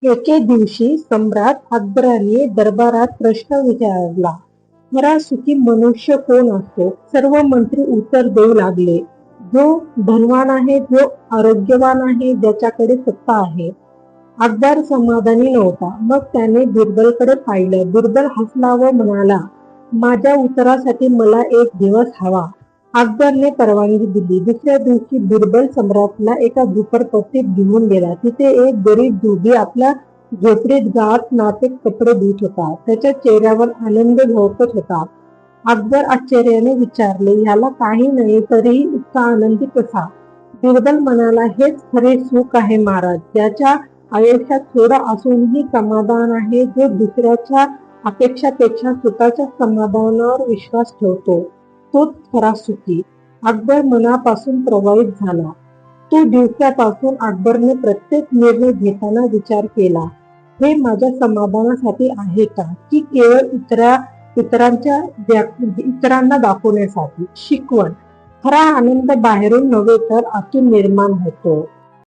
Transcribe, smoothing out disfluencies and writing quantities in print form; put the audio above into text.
एके दिवशी सम्राट अकबराने दरबारात प्रश्न विचारला, खरा सुखी मनुष्य कोण असतो? सर्व मंत्री उत्तर देऊ लागले, जो धनवान आहे, जो आरोग्यवान आहे, ज्याच्याकडे सत्ता आहे. अकबर समाधानी नव्हता. मग त्याने बिरबलकडे पाहिलं. बिरबल हसला व म्हणाला, माझ्या उत्तरासाठी मला एक दिवस हवा. अकबरने परवानगी दिली. दुसऱ्या दिवशी बिरबल सम्राटला एका झोपडपट्टीत घेऊन गेला. तिथे एक गरीब जोगी आपल्या झोपडीत गावात नाचत कपडे धुत होता. त्याच्या चेहऱ्यावर आनंद झळकत होता. अकबर आश्चर्याने विचारले, ह्याला काही नाही तरीही इतका आनंदी कसा? बिरबल म्हणाला, हेच खरे सुख आहे महाराज. ज्याच्या आयुष्यात थोडं असूनही समाधान आहे, जो दुसऱ्याच्या अपेक्षापेक्षा स्वतःच्या समाधानावर विश्वास ठेवतो, तोच खरा सुखी. अकबर मनापासून प्रभावित झाला. तो दिवसापासून अकबरने प्रत्येक निर्णय घेताना विचार केला, हे माझ्या समाधानासाठी आहे का, की केवळ इतरांना दाखवण्यासाठी? शिकवण: खरा आनंद बाहेरून नव्हे तर आतून निर्माण होतो.